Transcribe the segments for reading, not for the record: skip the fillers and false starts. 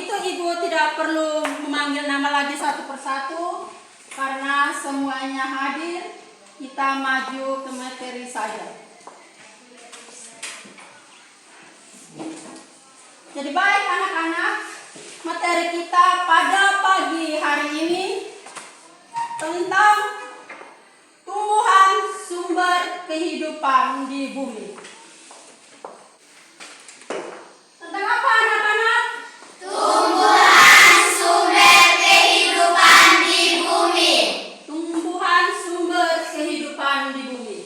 itu Ibu tidak perlu memanggil nama lagi satu persatu karena semuanya hadir. Kita maju ke materi saja. Jadi baik anak-anak, materi kita pada pagi hari ini tentang tumbuhan sumber kehidupan di bumi. Tentang apa anak-anak? Tumbuhan sumber kehidupan di bumi. Tumbuhan sumber kehidupan di bumi.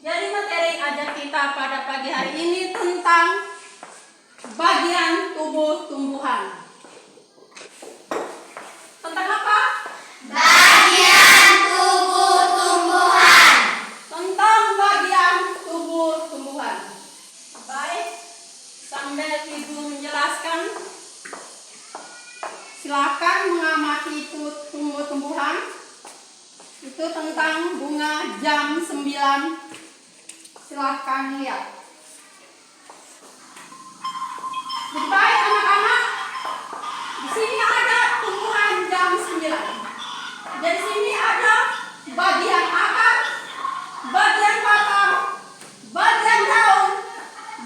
Jadi materi ajar kita pada pagi hari ini tentang bagian tubuh tumbuhan. Tentang apa? Bagian tubuh tumbuhan. Tentang bagian tubuh tumbuhan. Baik, sambil Ibu menjelaskan, silakan mengamati tumbuh-tumbuhan. Itu tentang bunga jam 9. Silakan lihat. Jadi baik anak-anak, di sini ada tumbuhan jam 9. Dari sini ada bagian akar, bagian batang, bagian daun,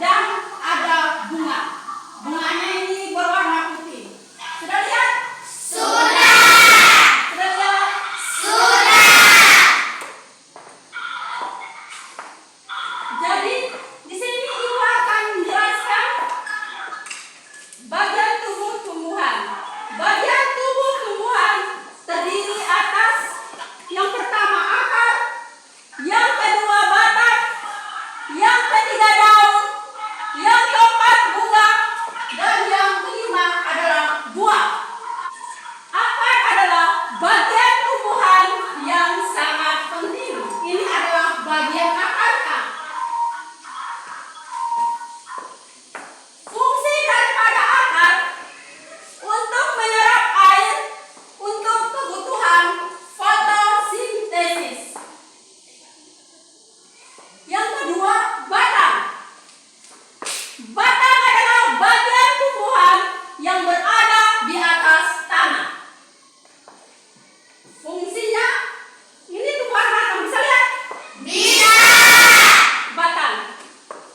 dan ada bunga. Bunganya ini berwarna putih. Sudah lihat? Sudah. Sudah lihat? Sudah. Jadi di sini Ibu akan menjelaskan bagian tubuh tumbuhan. Bagian tubuh tumbuhan terdiri atas yang pertama akar, yang kedua batang, yang ketiga daun, yang keempat bunga, dan yang kelima adalah buah. Akar adalah bagian tumbuhan yang sangat penting. Ini adalah bagian akarnya. Fungsi daripada akar untuk menyerap air untuk kebutuhan fotosintesis. Yang kedua, batang. Batang adalah bagian tumbuhan yang berada di atas tanah. Fungsinya, ini tumbuhan batang, bisa lihat? Bisa. Batang.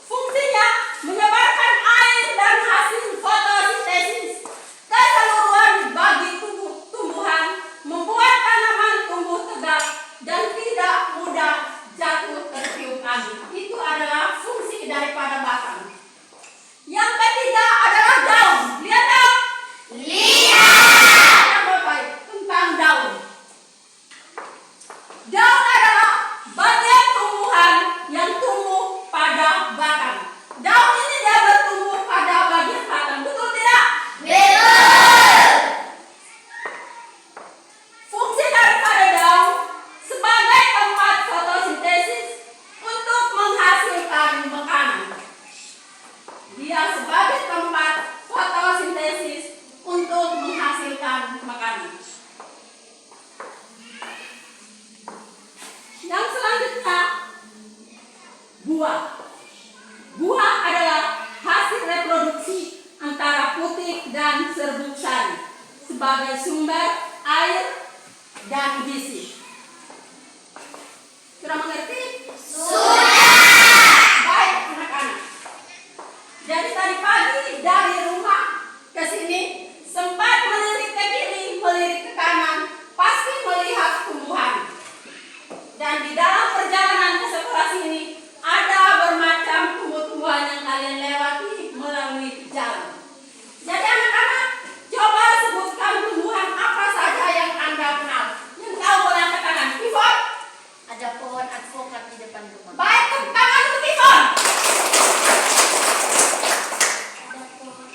Fungsinya menyebarkan air dan hasil fotosintesis keseluruhan bagi tumbuhan, membuat tanaman tumbuh tegak dan tidak mudah jatuh tertiup angin. Itu adalah fungsi daripada batang. Yang ketiga adalah daun. Lihat daun. Lihat. Yang Bapak tentang daun. Daun adalah bagian tumbuhan yang tumbuh pada batang. Daun ini dia bertumbuh pada bagian batang. Betul tidak? Betul. Fungsi daripada daun sebagai tempat fotosintesis untuk menghasilkan makanan. Dia sebagai tempat fotosintesis untuk menghasilkan makanan. Yang selanjutnya, buah. Buah adalah hasil reproduksi antara putik dan serbuk sari sebagai sumber air dan gizi. Sudah mengerti? Sudah. Baik anak-anak. Jadi tadi pagi dari rumah ke sini sempat melirik ke kiri, melirik ke kanan, pasti melihat tumbuhan. Dan di dalam perjalanan ke sekolah sini ada bermacam tumbuh-tumbuhan yang kalian lewati melalui jalan. Jadi anak-anak, coba sebutkan tumbuhan apa saja yang Anda kenal. Yang tahu boleh angkat tangan. Ivon? Ada pohon advokat di depan rumah. Baik, tepuk tangan untuk Ivon. Ada pohon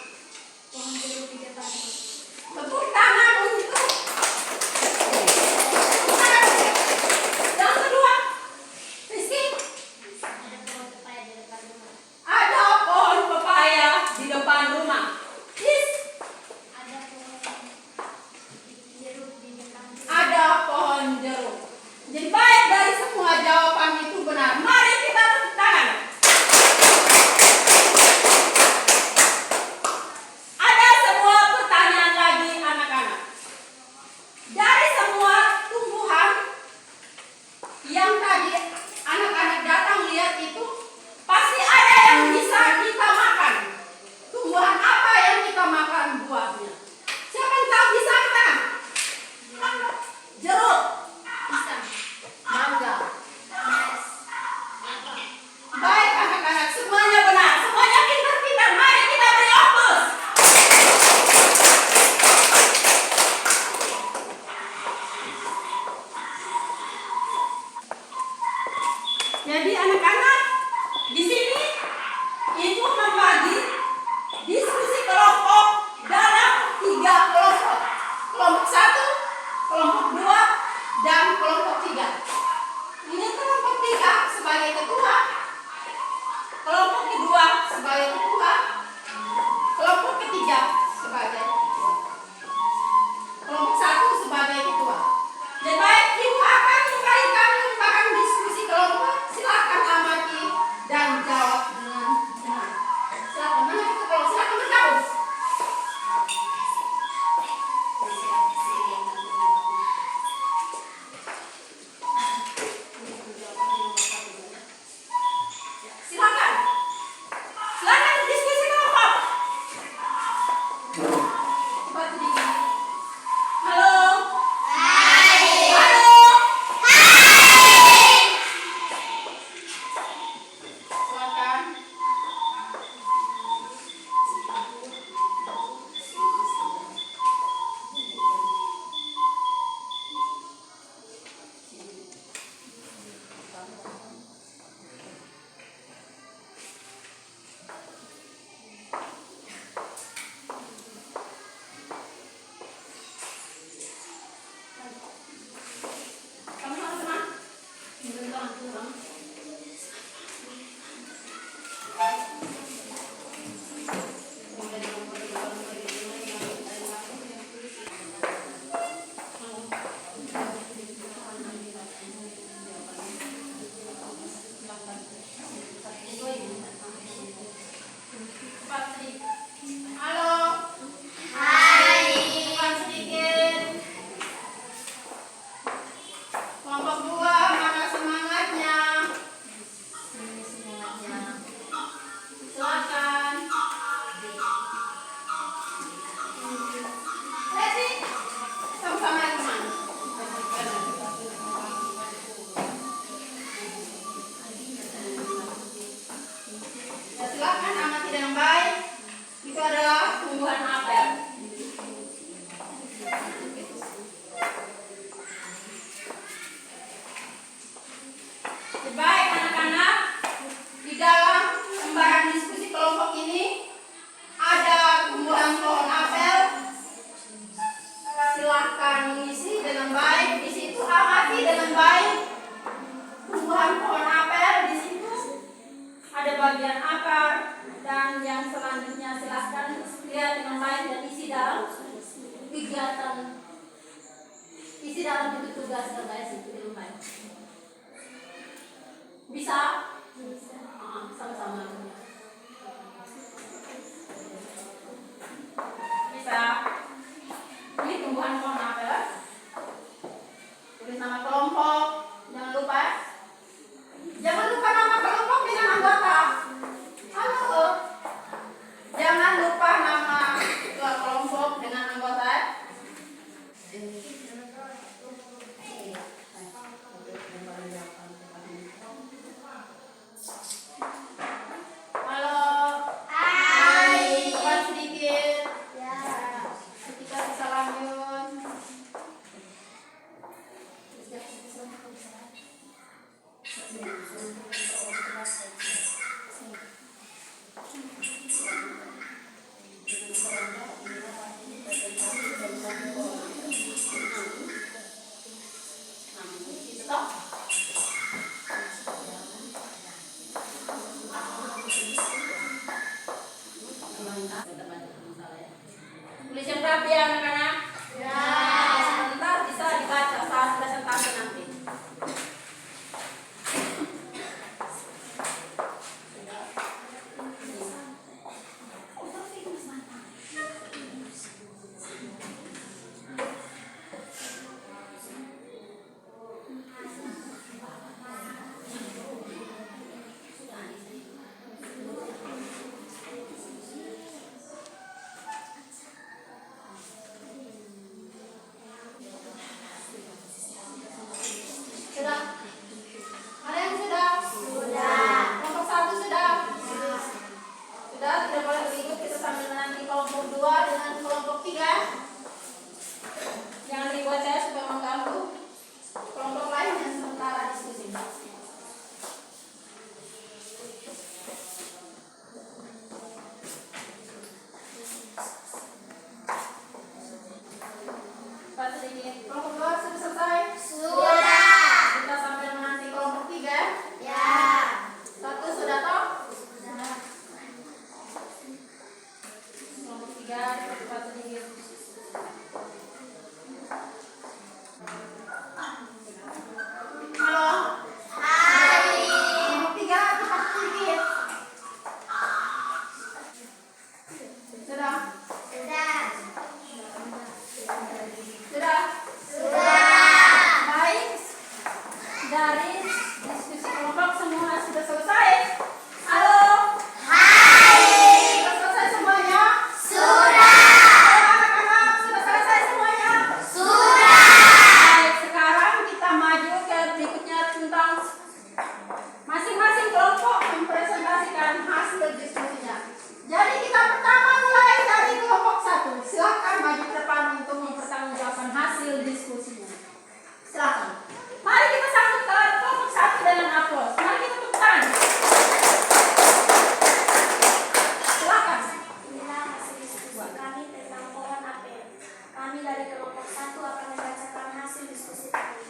dari kelompok 1 akan membacakan hasil diskusi tadi.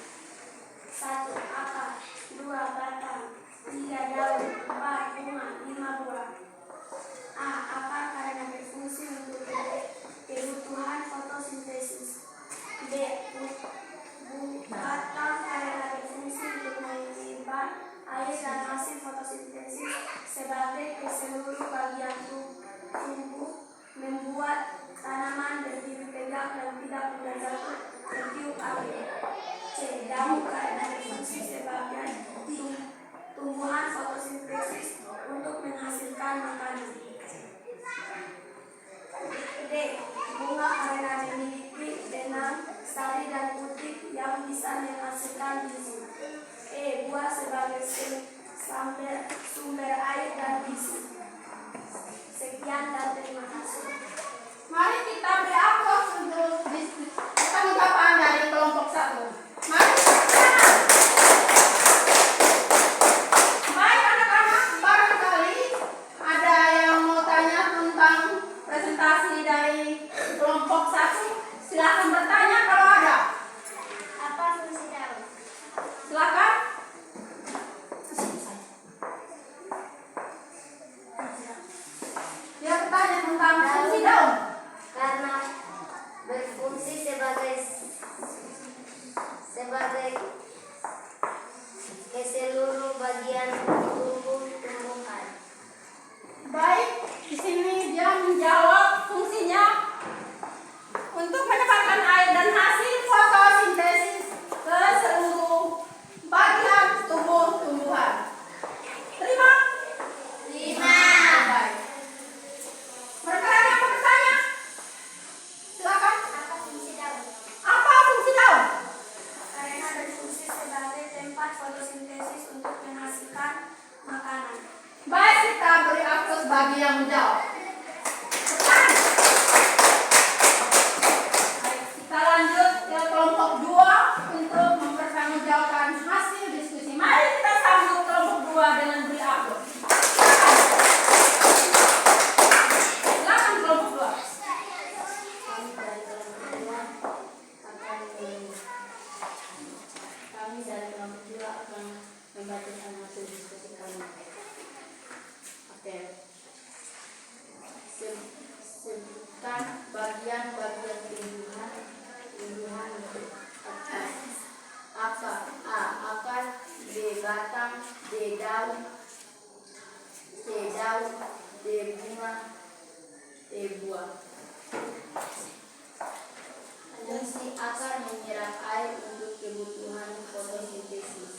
1. Akar. 2. Batang. 3. Daun. 4. Bunga. 5. buah. A. Akar karena berfungsi untuk kebutuhan fotosintesis. B. Batang karena berfungsi untuk menyimpan air dan hasil fotosintesis sebagai ke seluruh bagian tubuh, membuat tanaman berdiri tegak dan tidak mudah jatuh tertiup angin. C. Daun karena berfungsi sebagai tumbuhan fotosintesis untuk menghasilkan makanan. D. Bunga karena memiliki benang, sari dan putih yang bisa menghasilkan gizi. E. Buah sebagai sumber air dan gizi. Sekian dan terima kasih. Mari kita beri aplaus untuk tanggapan dari kelompok 1. Mari kita. Baik anak-anak, barangkali ada yang mau tanya tentang presentasi dari kelompok 1. Silakan bertanya kalau ada. Apa fungsi daun? Silakan. Dia bertanya tentang fungsi daun. Karena berfungsi sebagai ke seluruh bagian tubuh tumbuhan. Baik, di sini dia menjawab fungsinya untuk mendapatkan air dan hasil fotosintesis ke seluruh bagian tubuh tumbuhan. Terima? Baik. Mereka yang mau bertanya? Silakan. Apa fungsi daun? Apa fungsi daun? Karena berfungsi sebagai tempat fotosintesis untuk menghasilkan makanan. Baik, kita beri aplaus bagi yang menjawab. Pertanyaan. Baik, kita lanjut ke kelompok 2 untuk mempertanggungjawabkan hasil diskusi. Mari kita sambut kelompok 2 dengan beri aplaus. Silakan kelompok 2. Kami dari kelompok 2 akan membacakan hasil diskusi kami. Oke. Sebutkan bagian-bagian tumbuhan atas. Akar. A. Akar. B. Batang. D. Daun. C. Daun. D. Bunga. E. Buah. Fungsi akar menyerap air untuk kebutuhan fotosintesis.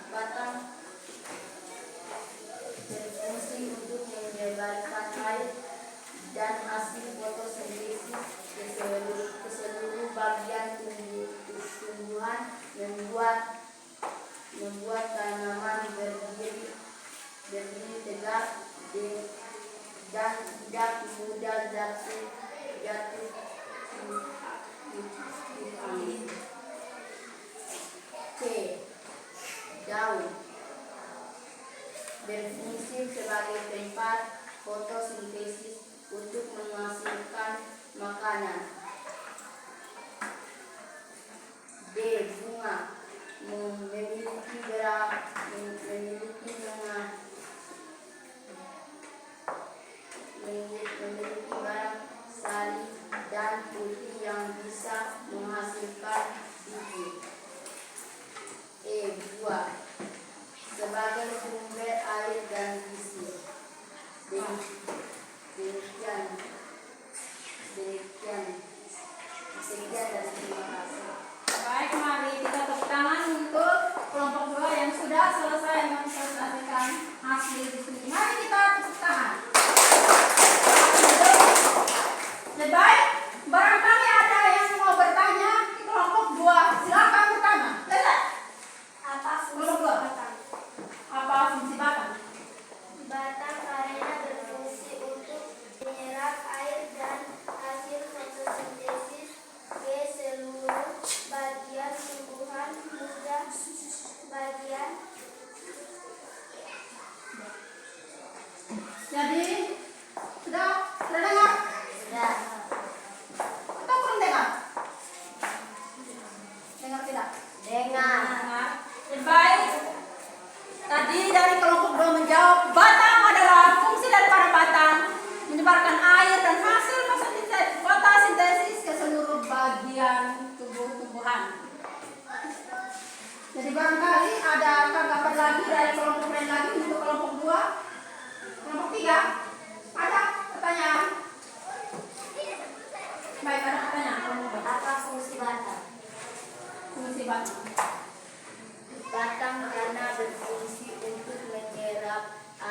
Batang berfungsi untuk menyebarkan air dan hasil fotosintesis ke seluruh bagian tumbuhan, membuat tanaman berdiri tegak dan tidak mudah jatuh angin. C. Daun berfungsi sebagai tempat fotosintesis untuk menghasilkan makanan. D. Bunga memiliki barang sari dan putih yang bisa menghasilkan gizi. E. Buah sebagai sumber air dan gizi. Sekian dan terima kasih. Baik, mari kita tepuk tangan untuk kelompok 2 yang sudah selesai mempresentasikan hasil diskusi. Mari kita tepuk tangan. Baik, barangkali ada yang mau bertanya di kelompok 2. Silakan bertanya. Apa fungsi Kelompok 2. batang? Apa fungsi batang? Batang karena berfungsi untuk menyerap air dan hasil fotosintesis ke seluruh bagian tumbuhan Jadi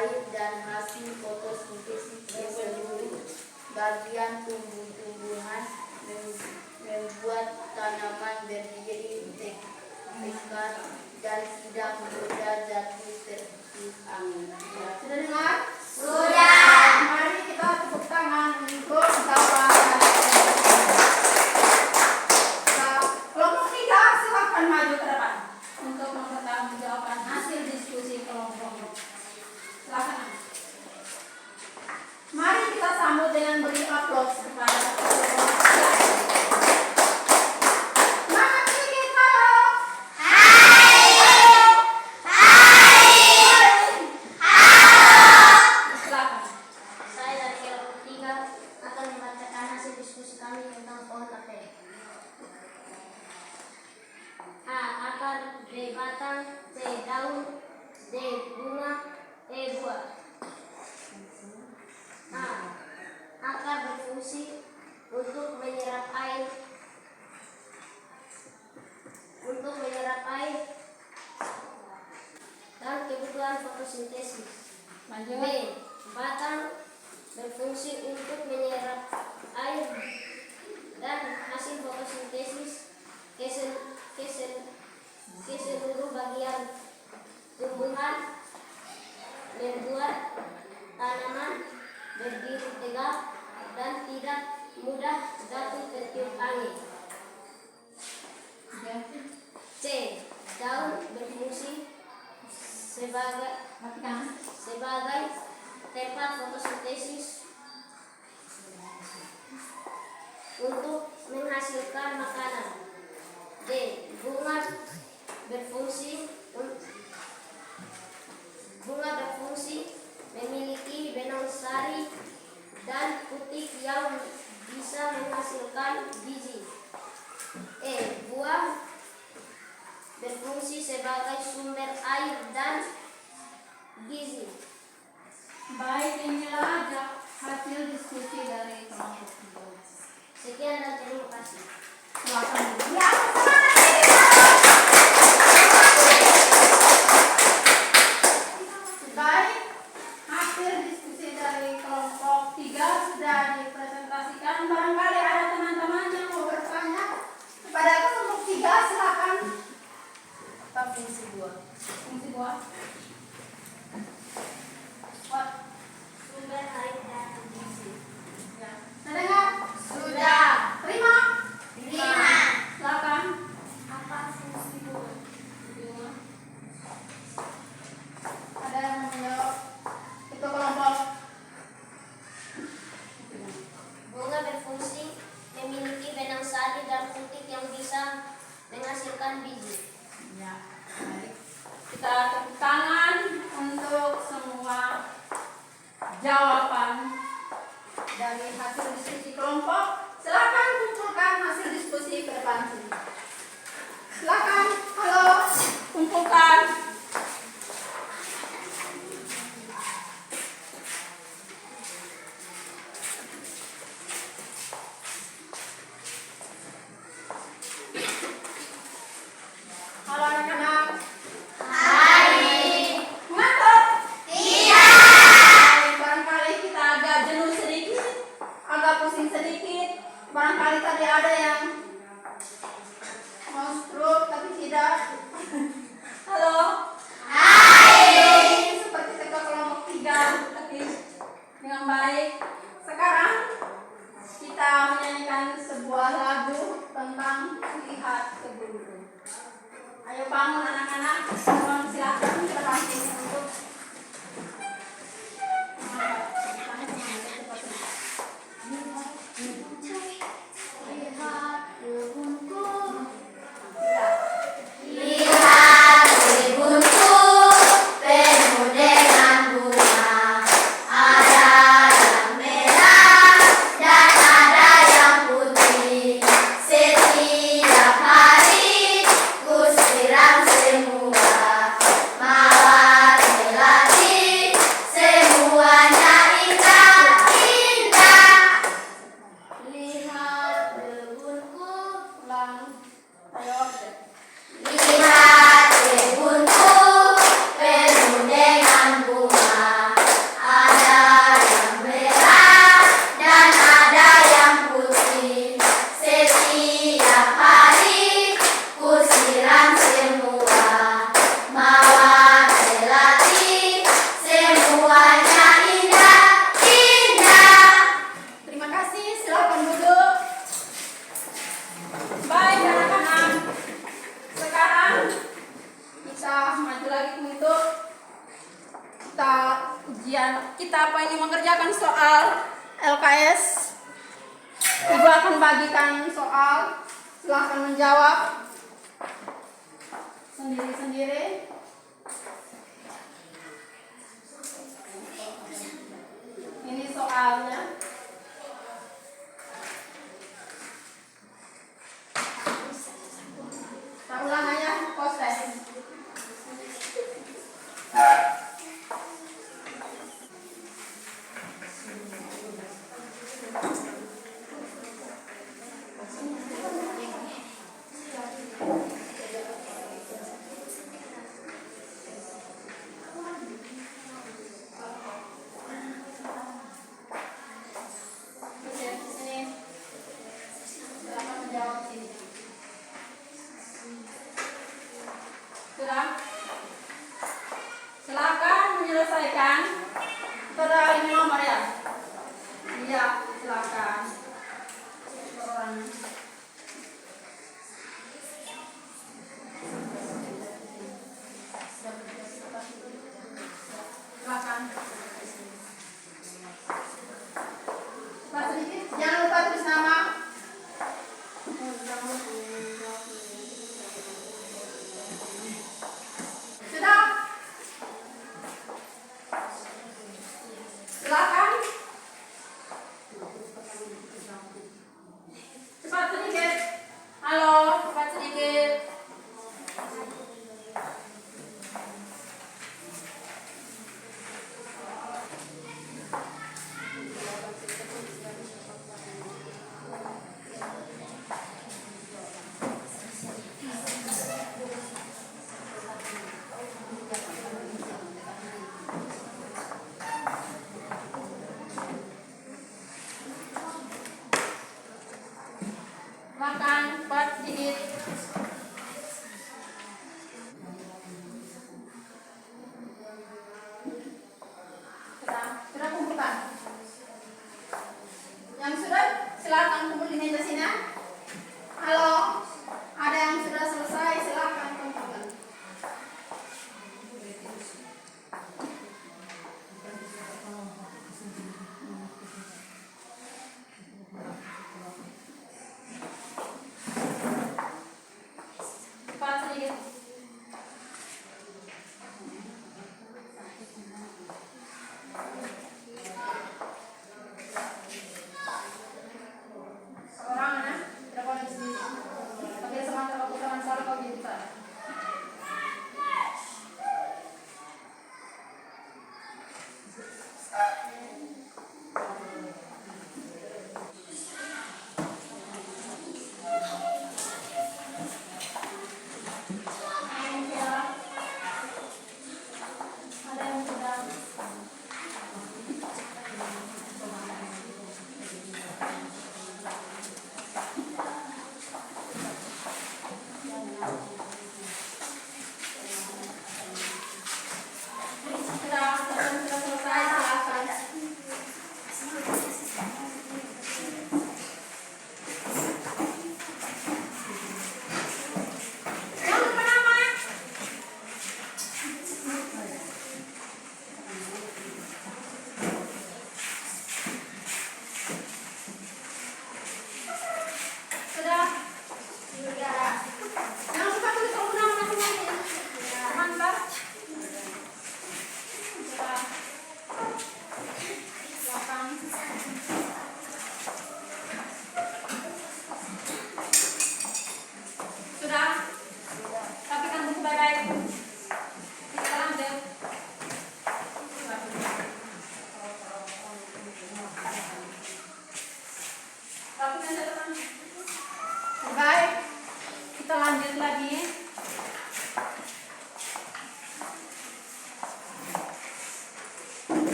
air dan hasil fotosintesis di seluruh bagian tumbuh-tumbuhan, membuat tanaman berdiri tegak dan tidak mudah jatuh tertiup angin. Sudah dengar? Sudah. Mari kita tepuk tangan untuk kawan. Kelompok 3 silakan maju ke depan untuk mempertanggungjawabkan hasil diskusi kelompok. Silakan. Mari kita sambut dengan beri aplaus kepada kelompok 3. Semangat sedikit, halo. Silakan. Saya dari kelompok 3 akan membacakan hasil diskusi kami tentang pohon apel. A. Akar, B. Batang, C. Daun, D. Bunga, E. Buah. A. Akar berfungsi untuk menyerap air dan kebutuhan fotosintesis. Lanjut. B. Batang berfungsi untuk menyerap air dan hasil fotosintesis ke seluruh bagian tumbuhan, membuat tanaman berdiri tegak dan tidak mudah jatuh tertiup angin. C. Daun berfungsi sebagai tempat fotosintesis untuk menghasilkan makanan. D. Bunga berfungsi memiliki benang sari dan putik yang bisa menghasilkan biji. E. Buah berfungsi sebagai sumber air dan gizi. Baik, inilah hasil diskusi dari kelompok 3. Sekian dan terima kasih. Silakan. Ya, semangat sedikit. Baik, hasil diskusi dari kelompok 3 sudah dipresentasikan. Barangkali ada teman-teman yang mau bertanya kepada kelompok 3, silakan. Apa fungsi buah? Fungsi buah. Sumber air dan gizi. Ya. Mendengar? Sudah. Terima? Terima. Silakan. Apa fungsi buah? Ada yang mau menjawab? Itu kelompok. Bunga berfungsi memiliki benang sari dan putik yang bisa menghasilkan biji. Ya, baik. Kita tepuk tangan untuk semua jawaban dari hasil diskusi kelompok. Silakan kumpulkan hasil diskusi ke depan sini. Silakan, halo, kumpulkan. Halo anak-anak. Ngantuk? Barangkali kita agak jenuh sedikit, agak pusing sedikit. Barangkali tadi ada yang mau stroke tapi tidak. Halo. Seperti tegak kelompok 3 tapi dengan baik. Sekarang kita menyanyikan sebuah lagu tentang lihat ke gunung. Ayo bangun anak-anak, bangun silakan kita bangun untuk Lihat kebunku, Lihat kebunku penuh dengan bunga, ada yang merah dan ada yang putih. Setiap hari ku siram semua mawar merah. kita mengerjakan soal LKS. Ibu akan bagikan soal, silahkan menjawab sendiri-sendiri. Ini soalnya. Kita ulang aja, proses. Sudah? Silakan menyelesaikan. Saudara ini nomor ya? Iya, silakan.